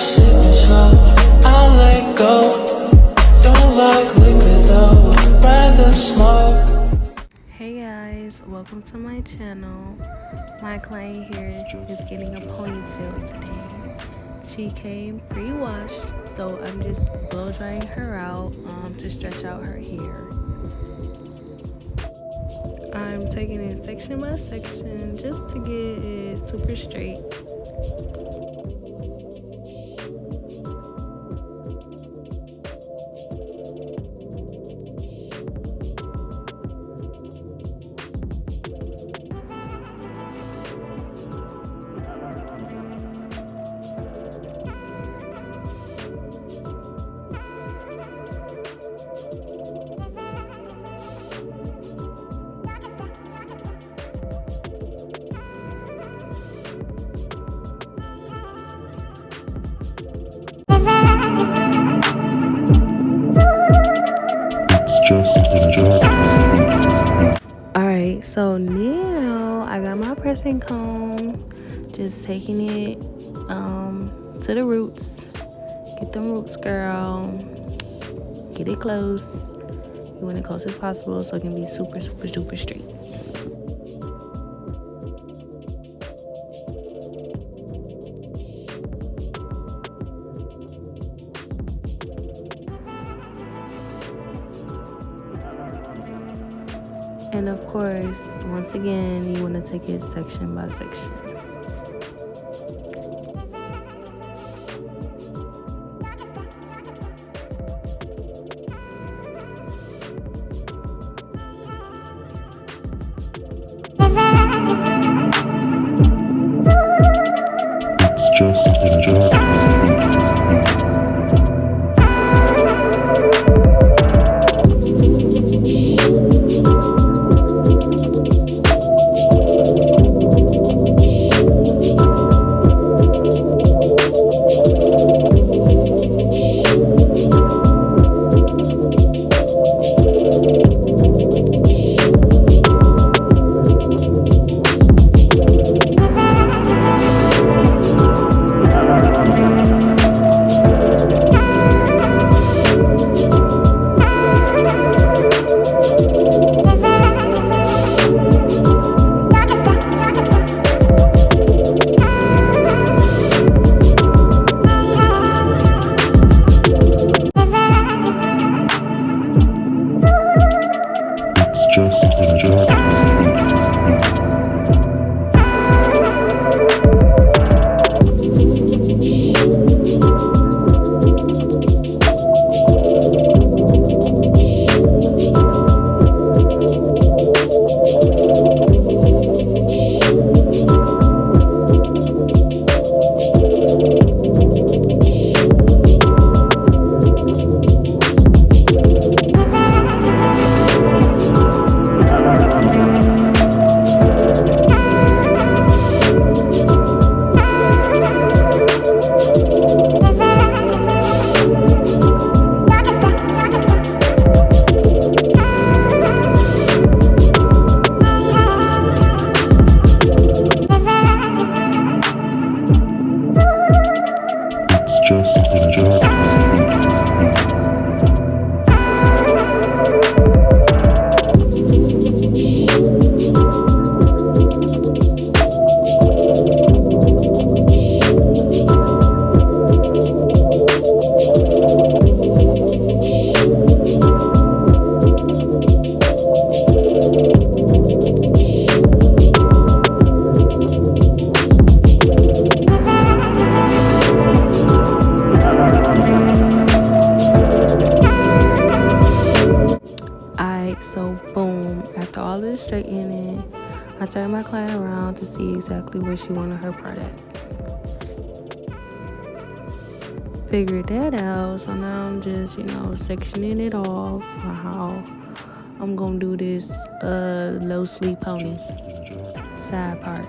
sitting slow, I'll let go. Don't like liquor though, rather smoke. Hey guys, welcome to my channel. My client here is getting a ponytail today. She came pre-washed, so I'm just blow drying her out to stretch out her hair. I'm taking it section by section just to get it super straight. Alright, so now I got my pressing comb, just taking it to the roots. Get them roots, girl. Get it close. You want it close as possible so it can be super straight. And of course, once again, you want to take it section by section. So boom, after all this straightening, I turned my client around to see exactly where she wanted her part at. Figured that out, so now I'm just, sectioning it off for how I'm gonna do this low sleeve pony side part.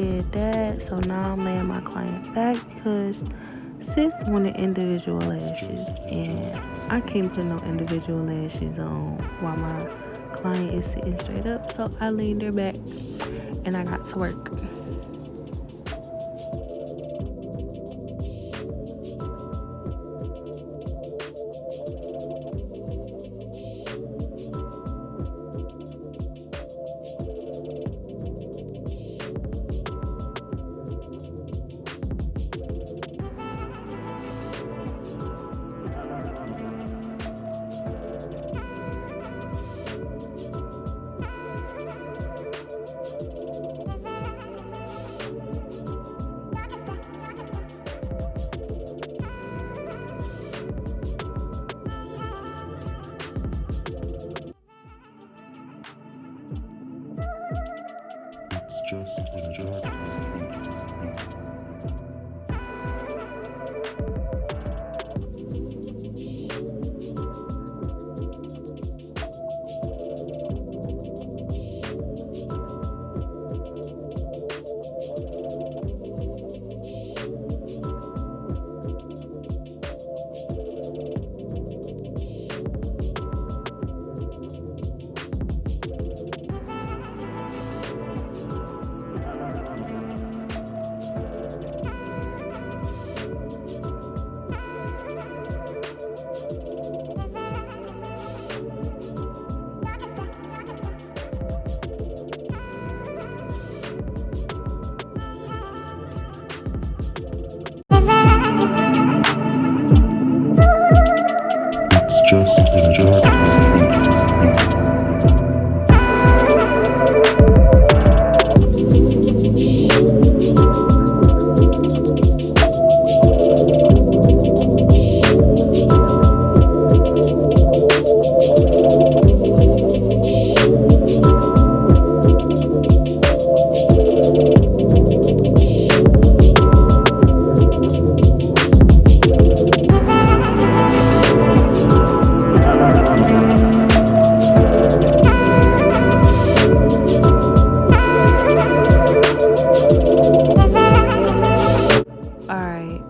did that. So now I'm laying my client back because sis wanted individual lashes, and I can't put no individual lashes on while my client is sitting straight up. So I leaned her back and I got to work.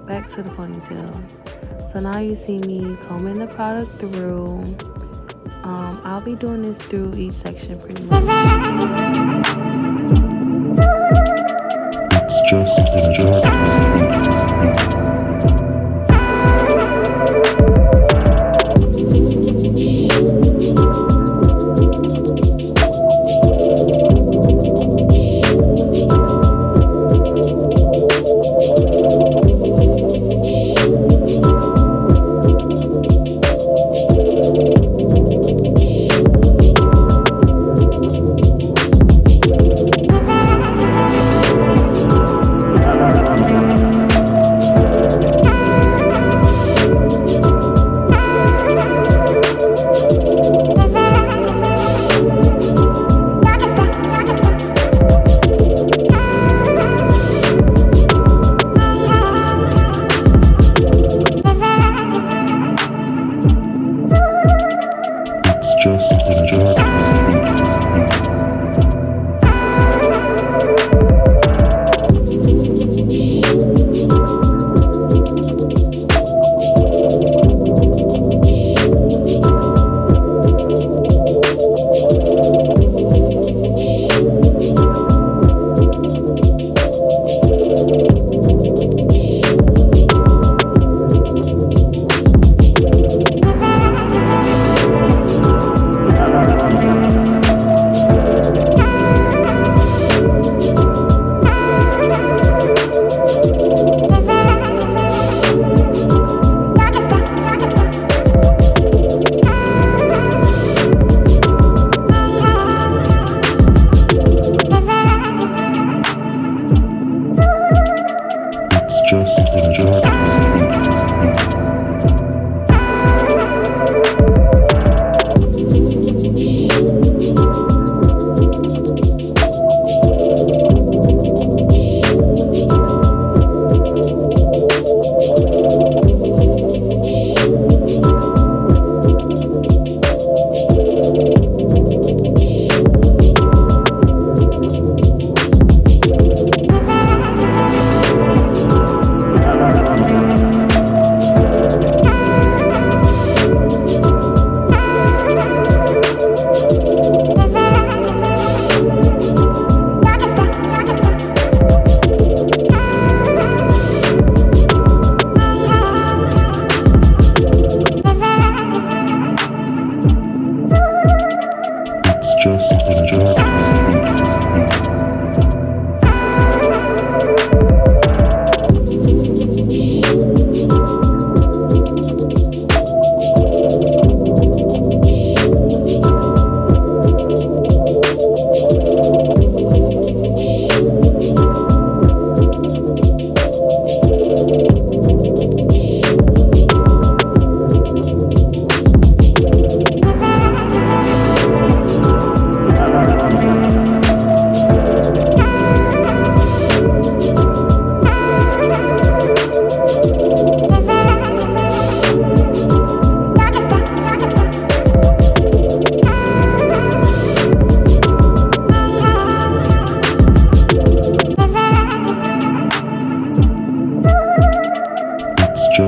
Back to the ponytail. So now you see me combing the product through. I'll be doing this through each section pretty much. It's just.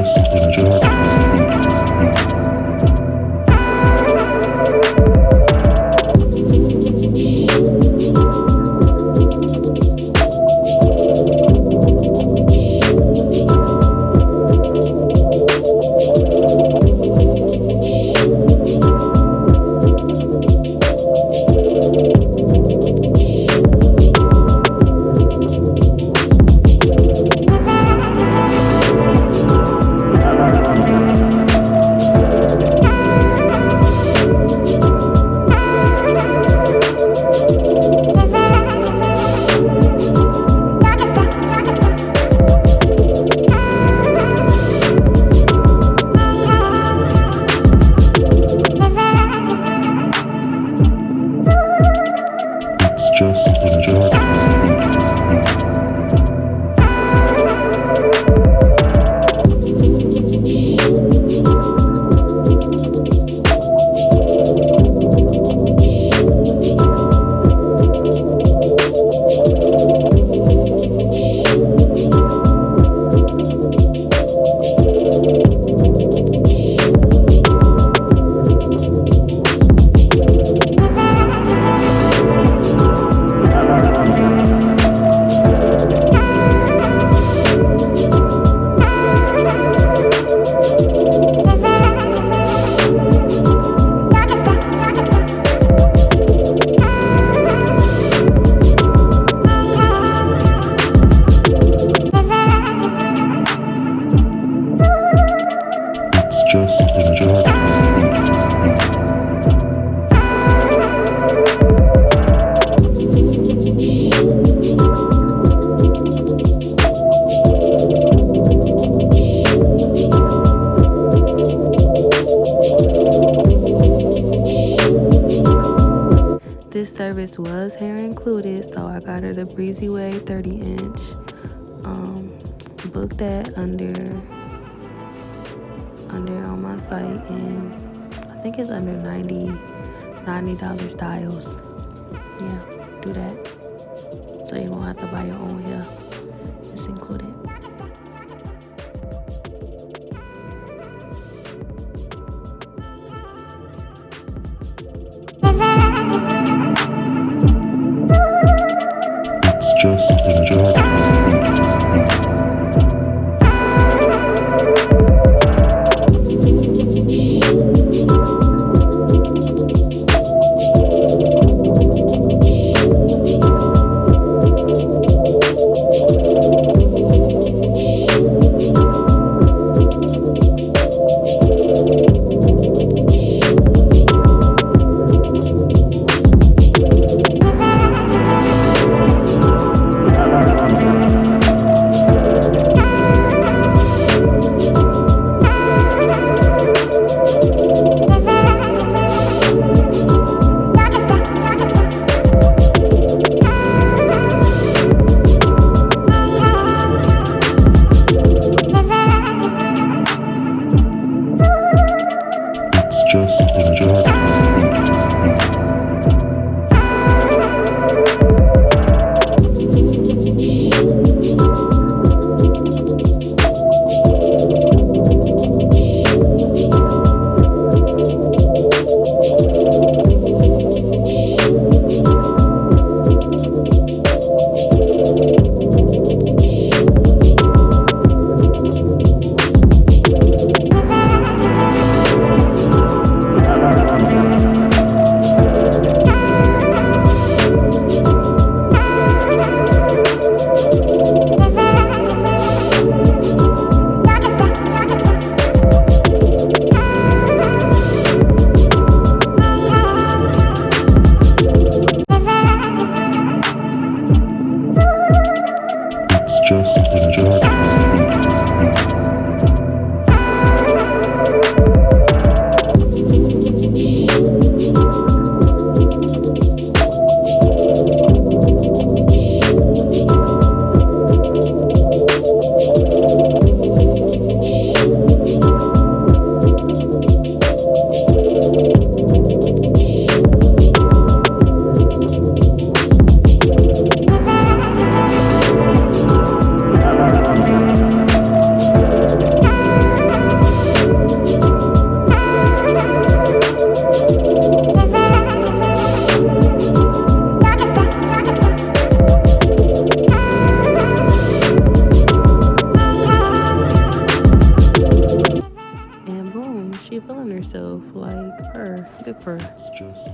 just This service was hair included, so I got her the Breezy Wave 30-inch. Booked that under on my site, and I think it's under $90 styles. Yeah, do that so you won't have to buy your own hair. It's included. feeling herself. Like, her. Good for her. It's just